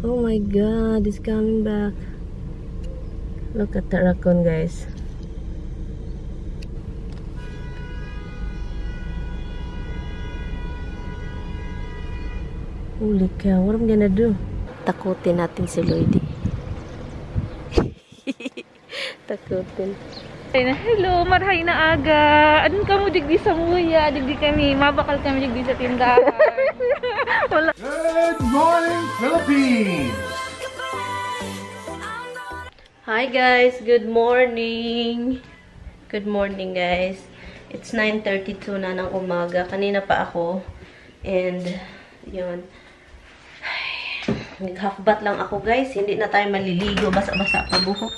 Oh my god, it's coming back. Look at the raccoon, guys. Holy cow, what am I gonna do? Takutin natin si Lloydie. Takutin. Hello, marhay na aga. Anong kamo digdi sa muya? Digdi kami, mabakal kami digdi sa tindahan. Wala. Good morning, Philippines! Hi guys, good morning. Good morning guys. It's 9:32 na ng umaga. Kanina pa ako. And, yun. Nag-half bath lang ako guys. Hindi na tayo maliligo. Basa-basa pa buhok.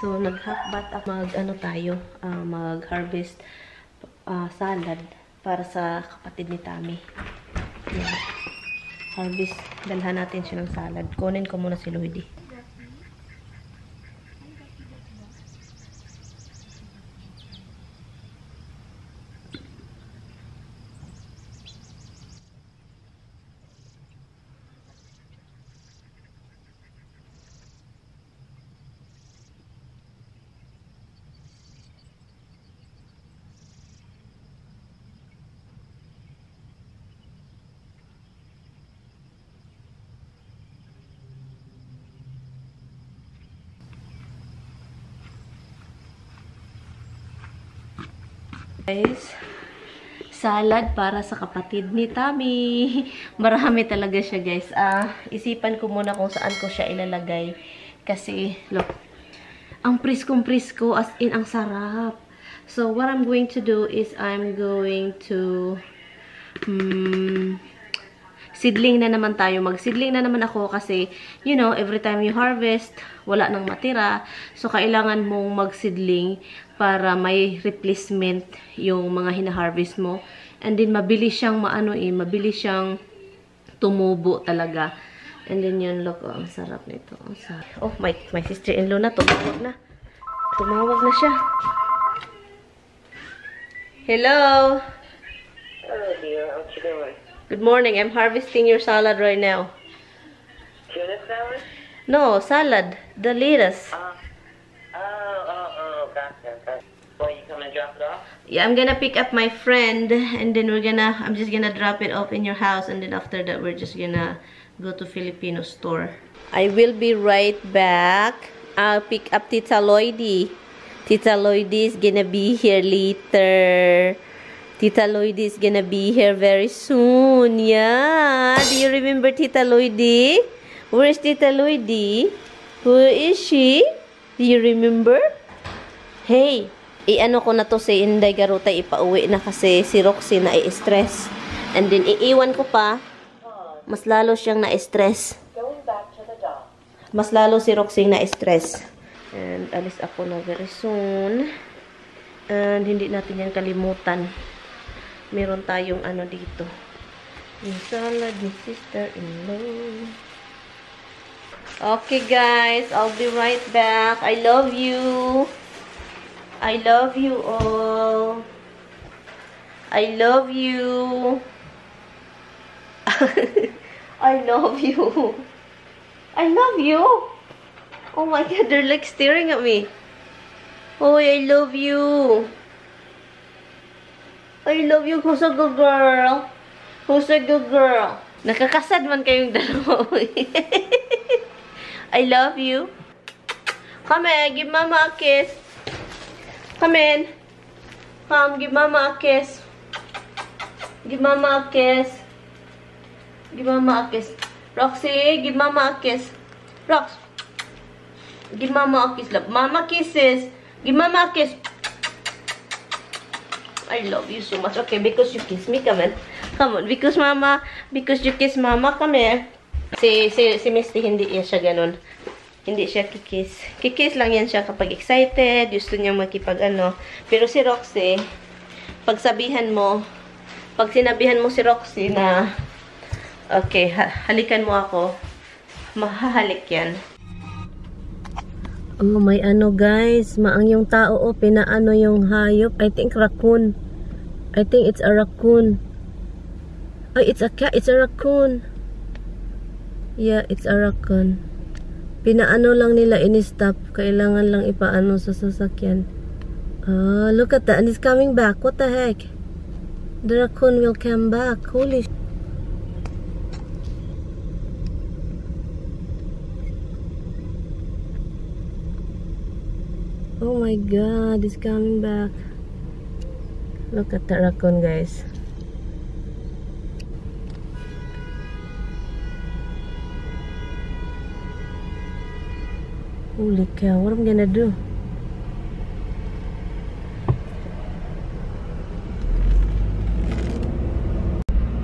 So, nag-half bath ako. Mag-harvest salad para sa kapatid ni Tami. Yeah. Harvest. Dalhan natin siya ng salad. Kunin ko muna si Lloydie. Guys, salad para sa kapatid ni Tami. Marami talaga siya guys. Isipan ko muna kung saan ko siya ilalagay. Kasi, look, ang priskong-prisko as in ang sarap. So, what I'm going to do is I'm going to seedling na naman tayo. Mag-seedling na naman ako kasi, you know, every time you harvest, wala nang matira. So, kailangan mong mag-seedling para may replacement yung mga hina-harvest mo. And then, mabilis siyang mabilis siyang tumubo talaga. And then, yun, look, ang sarap nito. Ang sarap. Oh, my sister-in-law na, tumawag na. Tumawag na siya. Hello! Hello, dear. What you doing? Good morning. I'm harvesting your salad right now. Tuna salad? No, salad. The lettuce. Gotcha. Well, you come and drop it off? Yeah, I'm gonna pick up my friend, and then I'm just gonna drop it off in your house, and then after that, we're just gonna go to Filipino store. I will be right back. I'll pick up Tita Lloydie. Tita Lloydie is gonna be here later. Tita Lloydie is gonna be here very soon. Yeah. Do you remember Tita Lloydie? Where is Tita Lloydie? Where is she? Do you remember? Hey, i-ano ko na to si Inday Garuta, ipauwi na kasi si Roxy na-i-stress. And then, iiwan ko pa, mas lalo siyang na-stress. Mas lalo si Roxy na-stress. And, alis ako na very soon. And, hindi natin yan kalimutan. Meron tayong ano dito. Yung salad ni sister-in-law. Okay, guys. I'll be right back. I love you. I love you all. I love you. I love you. I love you. Oh my god, they're like staring at me. Oh, I love you. I love you. Who's a good girl? Who's a good girl? Nakakasad man kayong dalawa. I love you. Come here, give mama a kiss. Come in. Come, give mama a kiss. Give mama a kiss. Give mama a kiss. Roxy, give mama a kiss. Rox. Give mama a kiss. Love. Mama kisses. Give mama a kiss. I love you so much. Okay, because you kiss me. Come on. Come on. Because you kiss mama. Come here. Si Misty, hindi siya ganun. Hindi siya kikis. Kikis lang yan siya kapag excited. Gusto niya makipag-ano. Pero si Roxy, pag sinabihan mo si Roxy na, okay, halikan mo ako, mahahalik yan. Oh, may ano guys. Maang yung tao, pinaano yung hayop. I think raccoon. I think it's a raccoon. Ay, it's a cat. It's a raccoon. Yeah, it's a raccoon. Pinaano lang nila in-stop. Kailangan lang ipaano sa sasakyan. Oh, look at that. And it's coming back. What the heck? The raccoon will come back. Holy sh... Oh my god, it's coming back. Look at the raccoon, guys. Holy cow, what am I gonna do?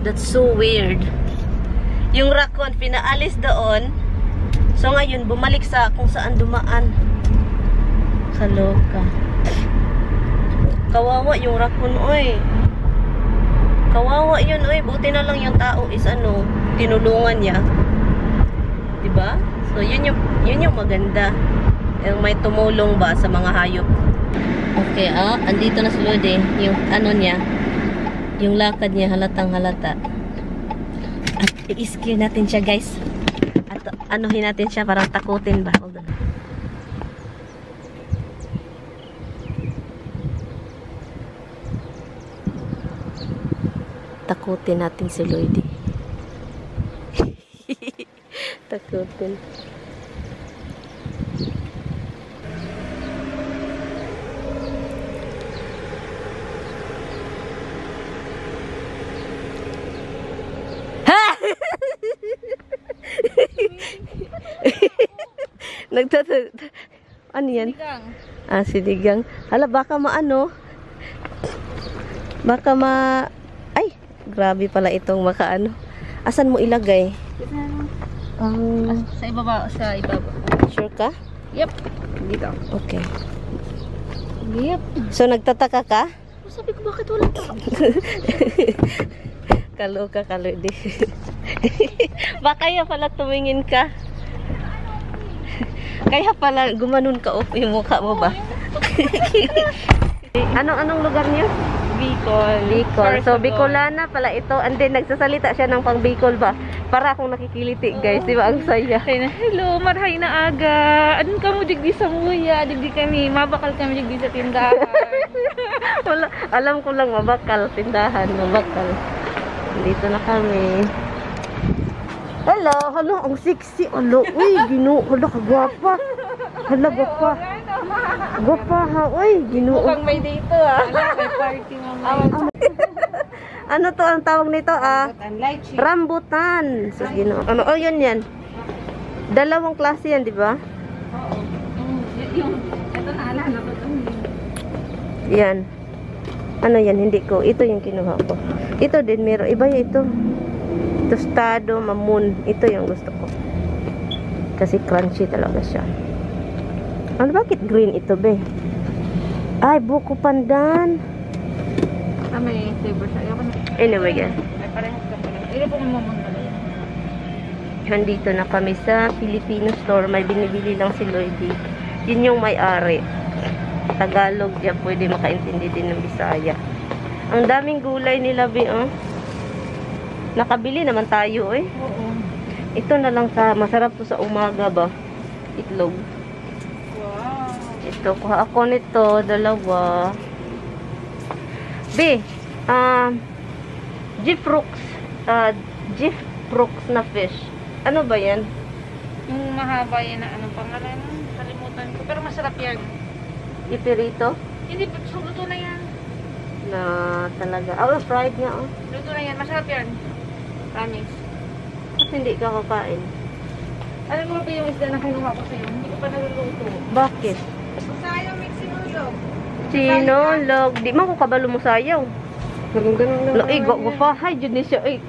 That's so weird. Yung raccoon pinaalis doon. So ngayon bumalik sa kung saan dumaan. Kaloka. Kawawa yung raccoon, oy. Kawawa yun, oy. Buti na lang yung tao is ano, tinulungan niya. 'Di ba? So yun yung maganda. Yung may tumulong ba sa mga hayop. Okay, andito na si Lodi. Yung ano niya, yung lakad niya halatang halata. At i-scare natin siya, guys. At anuhin natin siya, parang takutin ba? Hold on. Takutin natin si Lloydie. Takutin. Ano yan? Sinigang. Sinigang. Hala, baka maano? Baka ay, grabe pala itong makaano. Asan mo ilagay? Sa ibaba, Sure ka? Yep. Dito. Okay. Yep. So, nagtataka ka? Sabi ko, bakit wala pa? Kaloka, kalodi. Baka kaya pala tumingin ka. Kaya pala gumanon ka yung mukha mo ba? Anong lugar niyo? Bicol. Bicol. So, Bicolana pala ito. And then, nagsasalita siya ng pang Bicol ba? Para akong nakikiliti, guys. Di ba? Ang saya. Hello, marhay na aga. Anong ka mo digdi sa muya? Digdi kami. Mabakal kami digdi sa tindahan. Wala. Alam ko lang, mabakal. Tindahan, mabakal. Dito na kami. Hello, hello, ang sexy. Hello, uy, Ginoo. Hello, kagwapa. Hello, gwapa. Gwapa ha, uy, Ginoo. Mukhang may dito may party mamaya. Ano to ang tawag nito Rambutan. So, Ginoo. Ano, yun yan. Dalawang klase yan, di ba? Ito naalala ko. Yan. Ano yan, hindi ko. Ito yung kinuha ko. Ito din, meron. Iba yan ito. Tostado, mamun. Ito yung gusto ko. Kasi crunchy talaga siya. Ano, bakit green ito, be? Ay, buko pandan. May flavor siya. Anyway, guys. May parehas ka pala. Ito po may mamundala. Nandito na kami sa Filipino store. May binibili lang si Lloydie. Yun yung may-ari. Tagalog yan. Pwede makaintindi din ng Bisaya. Ang daming gulay nila, be, oh. Nakabili naman tayo, eh. Oo. Ito na lang sa, masarap to sa umaga ba? Itlog. Wow. Ito, kuha ako nito, dalawa. B, Gifrooks na fish. Ano ba yan? Yung mahaba yan na anong pangalan? Kalimutan ko. Pero masarap yan. Ipirito? Hindi, luto na yan. Na talaga. Oh, fried nga, oh. Luto na yan. Masarap yan. Promise. Kasi hindi ka kakain. Alam mo ba yung isda na kinuha ko sa'yo? Hindi ko pa naluluto. Bakit? Sayang mixinulog. Sinulog. Di man ko kabalo mo sayaw. Ganun lang. Ay, go pa. Hi, Junisha. Ay,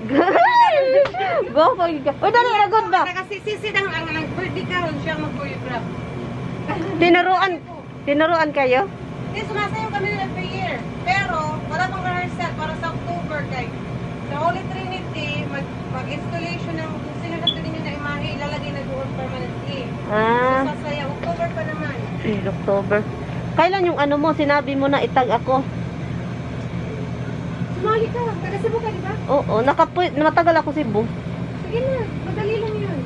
go pa. Uy, dali, agad ba? Kasi sisid ang birthday karon siya mag-choreograph. Tinuruan kayo? Yes, sumasayaw kami every year. Pero, wala pang rehearsal para sa October kay sa Holy Trinity, mag-installation ng kung sino na doon na imahe, ilalagay na doon permanently. So, sasayaw. October pa naman. October. Kailan yung ano mo, sinabi mo na itag ako? Sumahi ka. Taga Cebu ka, di ba? Oo, matagal ako Cebu. Sige na. Madali lang yun.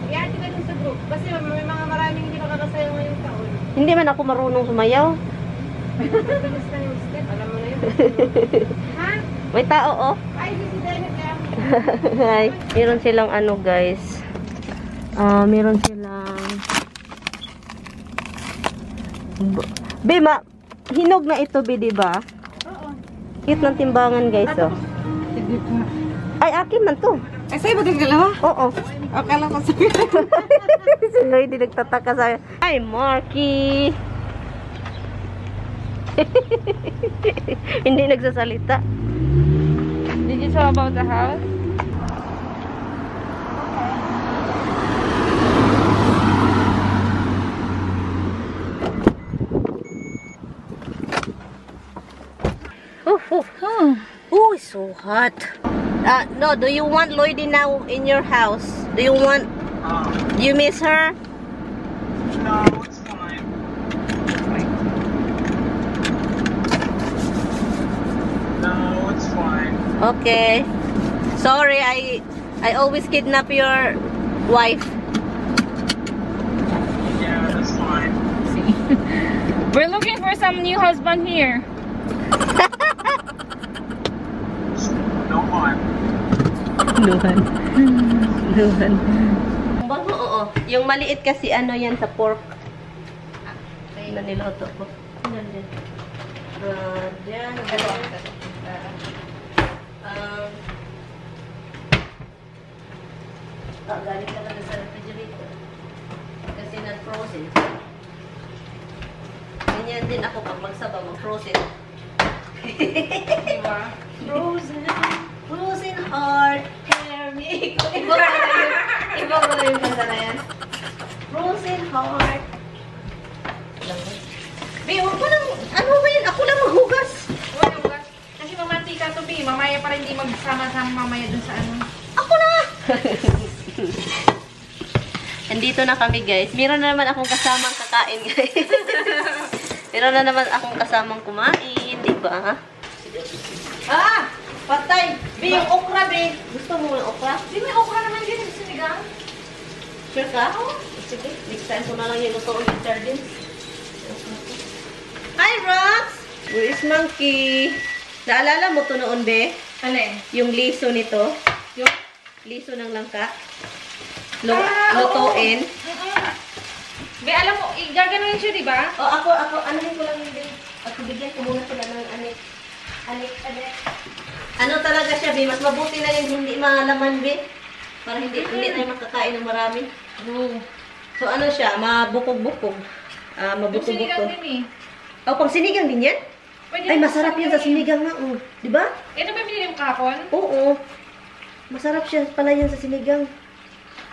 Hindi man ako marunong sumayaw. Alam mo na yun. Ha? May tao, oh. Ay, si Dennis lang. Hi. Meron silang ano, guys. Meron silang... Be, hinog na ito, be, diba? Oo. Cute ng timbangan, guys, oh. Ay, akin man to. Ay, sa'yo ba itong dalawa? Oo. Akala ko sa'yo. Si Lloyd, nagtataka sa'yo. Hi, Marky! Hindi nagsasalita. Did you tell about the house? Oh, it's so hot. No, do you want Lloydie now in your house? Do you want... Do you miss her? No, it's fine. No, it's fine. Okay. Sorry, I always kidnap your wife. Yeah, that's fine. We're looking for some new husband here. No fun. Nuhan. Bago, oo. Yung maliit kasi ano yan sa pork. Na niloto ko. Yan din. Diyan. Galing ka na sa refrigerator. Kasi na-frozen. Ganyan din ako pag magsabaw, mag-frozen. Diba? Frozen. Frozen heart. Hear me. Iba ko na yung kanta na yan. Frozen heart. Be, huwag mo nang, ano ba yun? Ako lang maghugas. Kasi mamantika to, B. Mamaya pa rin di magsama-sama mamaya dun sa ano. Ako na! Andito na kami, guys. Meron na naman akong kasamang kakain, guys. Meron na naman akong kasamang kumain, di ba? Ah! Patay! Be, yung okra, be. Gusto mo ng okra? Di may okra naman din sa sinigang. Sure ka? Oo. Sige, next time ko na lang yung lutoon yung sardines. Hi, Rox! Where is Monkey? Naalala mo to noon, be? Alin? Yung liso nito. Yung? Liso ng langka. Lutuin. Be, alam mo, gaganoin siya, di ba? O, ako, anuhin ko lang yun, be. At bigyan ko muna sila ng anik. Ano talaga siya, be? Mas mabuti na yung hindi malaman, be. Para hindi tayo makakain ng marami. No. So, ano siya? Mabukog-bukog. Yung sinigang Mabukog-bukog. din eh. O, pang sinigang din yan? Pwede Ay, naman masarap yan sa sinigang nga. Oh. Di ba? Ito ba binili mo kahapon? Oo. Masarap siya pala yan sa sinigang.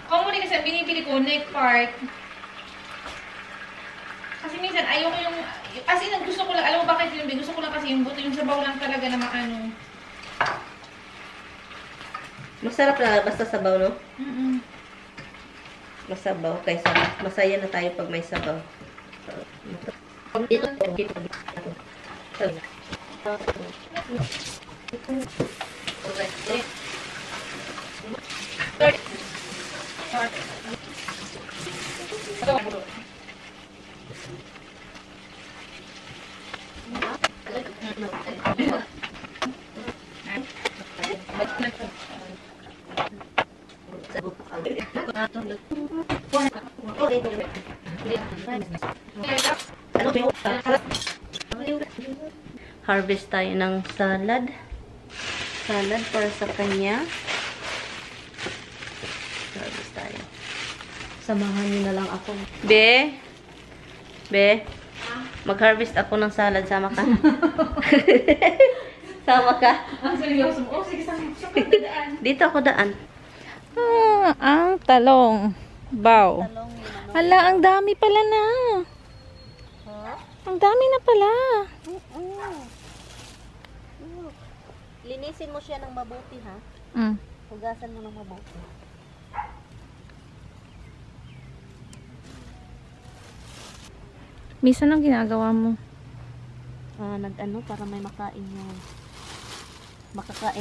Kung muli kasi binibili ko, neck part. Kasi minsan, ayoko yung... As in, gusto ko lang, alam mo bakit yun? Gusto ko lang kasi yung buto, yung sabaw lang talaga na maano. Masarap na basta sabaw, no? Mm-mm. Masabaw kaysa masaya na tayo pag may sabaw. Harvest tayo ng salad. Salad para sa kanya. Harvest tayo. Samahan niyo na lang ako. Be? Mag-harvest ako ng salad. Sama ka? Sama ka? Ang seryoso mo. Oh, sige, saan daan? Dito ako daan. Ang talong. Bow. Hala, ang dami pala na. Ang dami na pala. Linisin mo siya ng mabuti, ha? Hugasan mo ng mabuti. Misa ang ginagawa mo? Nag-ano para may makakain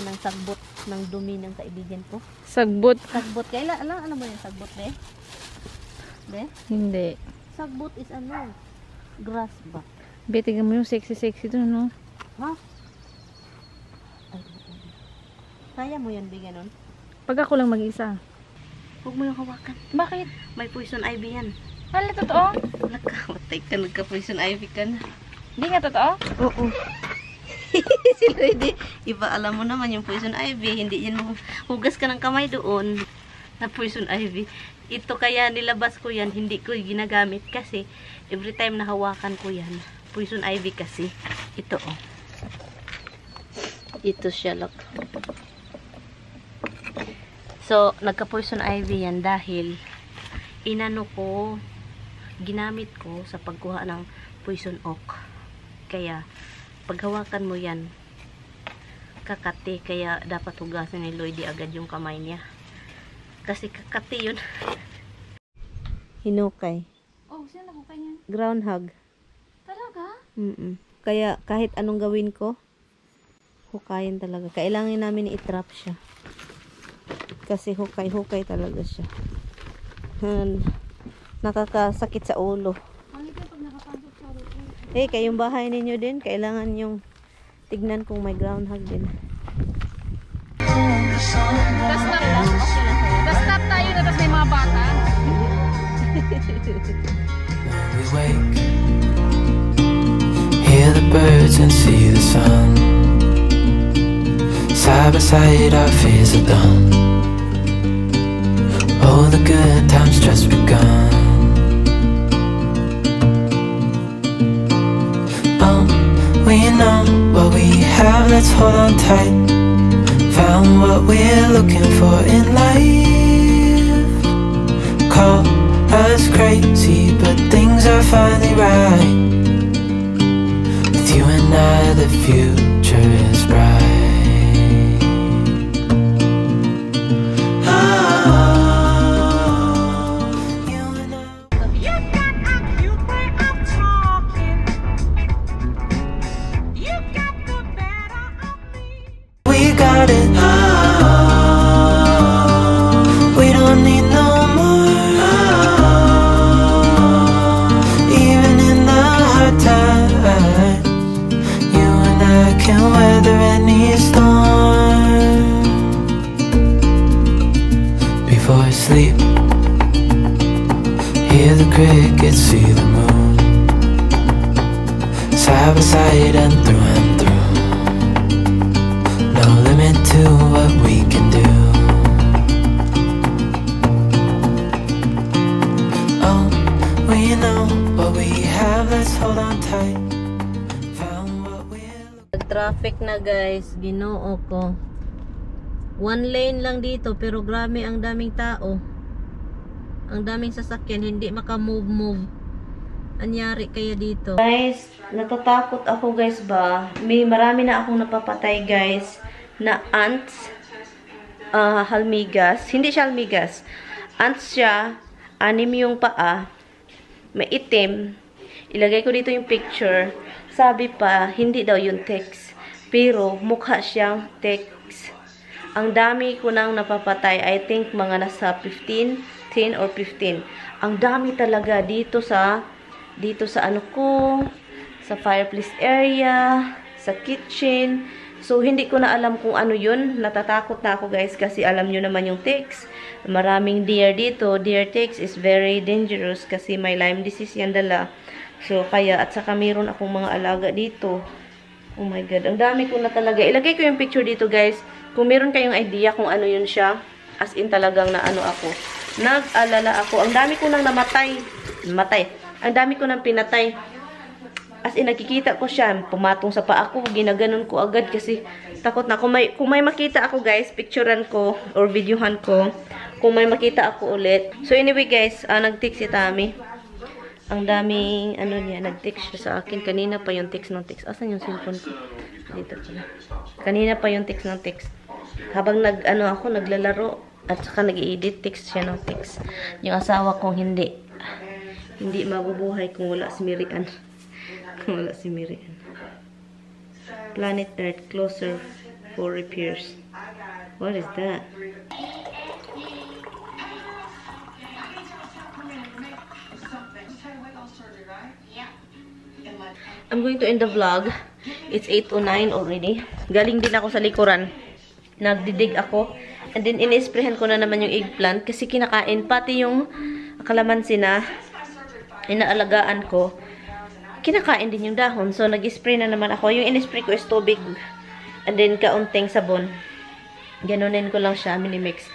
ng sagbot ng dumi ng kaibigan ko. Sagbot. Sagbot. Alam mo yung sagbot, be? Be? Hindi. Sagbot is ano? Grass ba? Betigan mo yung sexy-sexy dun, no? Ha? Ay, kaya mo yan, bigyan nun? Pag ako lang mag-isa. Huwag mo yung hawakan. Bakit? May poison ivy yan. Hala, totoo? Nagkamatay ka, nagka-poison ivy ka na. Hindi nga totoo? Oo. Si Lady, iba alam mo naman yung poison ivy. Hindi yan hugas ka ng kamay doon na poison ivy. Ito kaya nilabas ko yan, hindi ko ginagamit kasi every time na hawakan ko yan, poison ivy kasi. Ito oh. Ito siya, look. So, nagka-poison ivy yan dahil inano ko, ginamit ko sa pagkuha ng poison oak. Kaya, paghawakan mo yan, kakati, kaya dapat hugasan ni Lloydie agad yung kamay niya. Kasi kakati yun. Hinukay. Oh, sino nakukay niyan? Groundhog. Talaga? Kaya kahit anong gawin ko, hukayin talaga. Kailangan namin i-trap siya. Kasi hukay talaga siya. Nakakasakit sa ulo. Ano ito pag nakapasok sa ulo? Eh, kayong bahay ninyo din, kailangan yung tignan kung may groundhog din. Tapos stop lang. Tapos stop tayo na, tapos may mga bata. We wake, hear the birds and see the sun. Side by side our fears are done. All the good times just begun. We know what we have, let's hold on tight. Found what we're looking for in life. Call us crazy, but things are finally right. With you and I, the future is bright. You and I. We got it. We don't need no more. Even in the hard times, you and I can weather any storm. Before I sleep, hear the crickets, see the moon. Side by side and through and through. No limit to what we can do. Oh, we know what we have, let's hold on tight. Found what we're Traffic na guys, ginoo ko. One lane lang dito pero grabe ang daming tao. Ang daming sasakyan, hindi maka-move. Anyari kaya dito? Guys, natatakot ako guys ba? May marami na akong napapatay guys na ants. Halmigas. Hindi siya halmigas. Ants siya. 6 yung paa. May itim. Ilagay ko dito yung picture. Sabi pa, hindi daw yung text. Pero mukha siyang text. Ang dami ko nang napapatay. I think mga nasa 10 or 15. Ang dami talaga dito sa ano ko, sa fireplace area, sa kitchen. So, hindi ko na alam kung ano yun. Natatakot na ako guys kasi alam nyo naman yung ticks. Maraming deer dito. Deer ticks is very dangerous kasi may Lyme disease yan dala. So, kaya, at saka meron akong mga alaga dito. Oh my God. Ang dami ko na talaga. Ilagay ko yung picture dito guys. Kung meron kayong idea kung ano yun siya. As in talagang na ano ako. Nag-alala ako. Ang dami ko nang namatay. Ang dami ko nang pinatay. As in, nakikita ko siya. Pumatong sa paa ko. Ginaganon ko agad kasi takot na. Kung may makita ako guys, picturean ko or videohan ko. Kung may makita ako ulit. So anyway guys, nag-text si Tami. Ang daming, ano niya, nag-text siya sa akin. Kanina pa yung text ng text. Asan yung cellphone ko? Dito pala. Kanina pa yung text ng text. Habang naglalaro. At saka nag-i-edit, text siya ng text. Yung asawa kong hindi mabubuhay kung wala si Mirian. Planet Earth closer for repairs. What is that? I'm going to end the vlog. It's 8:09 already. Galing din ako sa likuran. Nagdidig ako. And then, in-sprayhan ko na naman yung eggplant kasi kinakain. Pati yung kalamansi na inaalagaan ko, kinakain din yung dahon. So, nag-spray na naman ako. Yung in-spray ko is tubig. And then, kaunting sabon. Ganunin ko lang siya, minimix.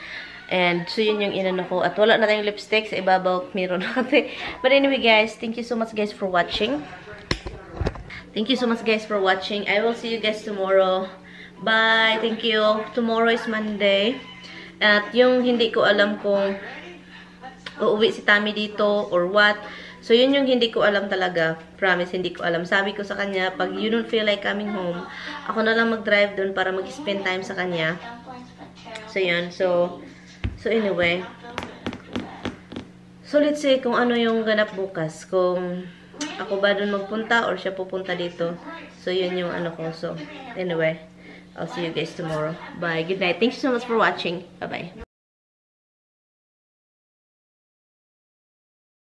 And, so yun yung inano ko. At wala na tayong lipstick. Sa ibabaw, meron natin. But anyway, guys, thank you so much, guys, for watching. Thank you so much, guys, for watching. I will see you guys tomorrow. Bye. Thank you. Tomorrow is Monday. At yung hindi ko alam kung uuwi si Tammy dito or what. So, yun yung hindi ko alam talaga. Promise, hindi ko alam. Sabi ko sa kanya, pag you don't feel like coming home, ako na lang mag-drive doon para mag-spend time sa kanya. So, yun. So anyway. So, let's see kung ano yung ganap bukas. Kung ako ba doon magpunta or siya pupunta dito. So, yun yung ano ko. So, anyway. I'll see you guys tomorrow. Bye. Good night. Thank you so much for watching. Bye-bye.